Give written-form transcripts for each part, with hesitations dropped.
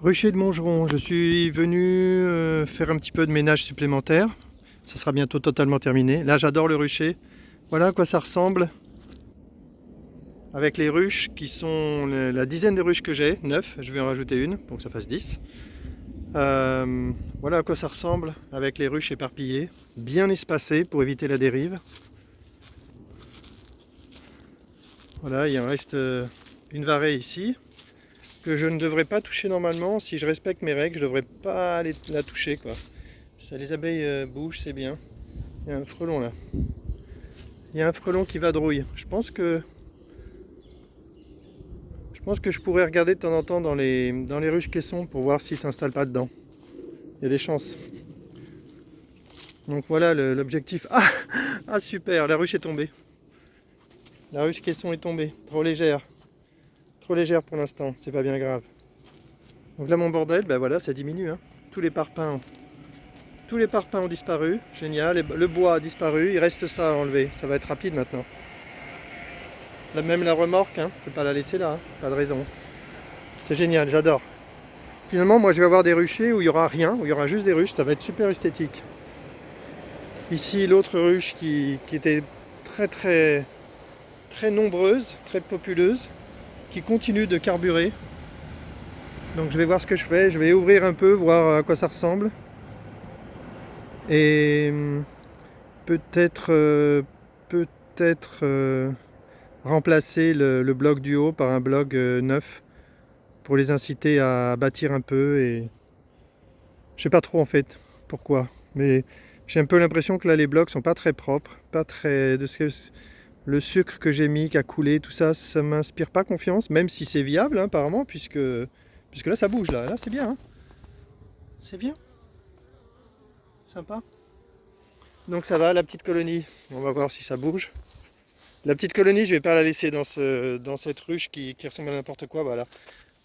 Rucher de Montgeron, je suis venu faire un petit peu de ménage supplémentaire. Ça sera bientôt totalement terminé. Là, j'adore le rucher. Voilà à quoi ça ressemble. Avec les ruches qui sont la dizaine de ruches que j'ai, 9, je vais en rajouter une pour que ça fasse 10. Voilà à quoi ça ressemble avec les ruches éparpillées, bien espacées pour éviter la dérive. Voilà, il en reste une varée ici, que je ne devrais pas toucher normalement. Si je respecte mes règles, je ne devrais pas la toucher, quoi. Ça, les abeilles bougent, c'est bien. Il y a un frelon là. Il y a un frelon qui vadrouille. Je pense que je pourrais regarder de temps en temps dans les ruches caissons pour voir s'il ne s'installe pas dedans. Il y a des chances. Donc voilà l'objectif. Ah super, la ruche est tombée. La ruche caisson est tombée. Trop légère. Trop légère pour l'instant, c'est pas bien grave. Donc là mon bordel, ben voilà, ça diminue. Hein. Tous les parpaings ont disparu. Génial. Le bois a disparu. Il reste ça à enlever. Ça va être rapide maintenant. Là, même la remorque, hein, je ne vais pas la laisser là. Hein. Pas de raison. C'est génial, j'adore. Finalement, moi je vais avoir des ruchers où il n'y aura rien, où il y aura juste des ruches. Ça va être super esthétique. Ici, l'autre ruche qui était très nombreuse, très populeuse, qui continue de carburer. Donc je vais voir ce que je fais. Je vais ouvrir un peu, voir à quoi ça ressemble. Et peut-être remplacer le bloc du haut par un bloc neuf pour les inciter à bâtir un peu. Et je sais pas trop en fait pourquoi, mais j'ai un peu l'impression que là les blocs sont pas très propres, pas très le sucre que j'ai mis qui a coulé, tout ça, ça m'inspire pas confiance, même si c'est viable hein, apparemment, puisque là ça bouge là c'est bien, hein. C'est bien, sympa. Donc ça va la petite colonie, on va voir si ça bouge. La petite colonie, je vais pas la laisser dans cette ruche qui ressemble à n'importe quoi. Voilà,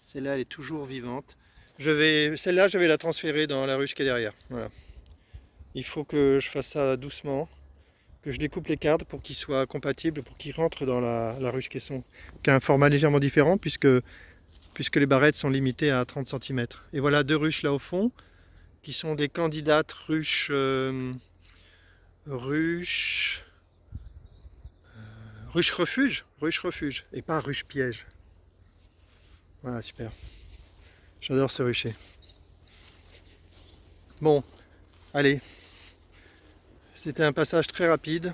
celle-là, elle est toujours vivante. Celle-là, je vais la transférer dans la ruche qui est derrière. Voilà. Il faut que je fasse ça doucement, que je découpe les cadres pour qu'ils soient compatibles, pour qu'ils rentrent dans la ruche qui a un format légèrement différent, puisque les barrettes sont limitées à 30 cm. Et voilà deux ruches là au fond, qui sont des candidates ruches refuge, et pas ruche piège. Voilà, super. J'adore ce rucher. Bon, allez. C'était un passage très rapide.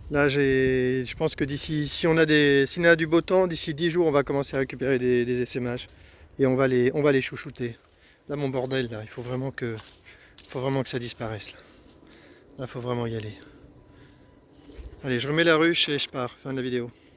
Là, je pense que si on a du beau temps, d'ici 10 jours, on va commencer à récupérer des essaimages. Et on va les chouchouter. Là, mon bordel, là, il faut vraiment que ça disparaisse. Là, il faut vraiment y aller. Allez, je remets la ruche et je pars. Fin de la vidéo.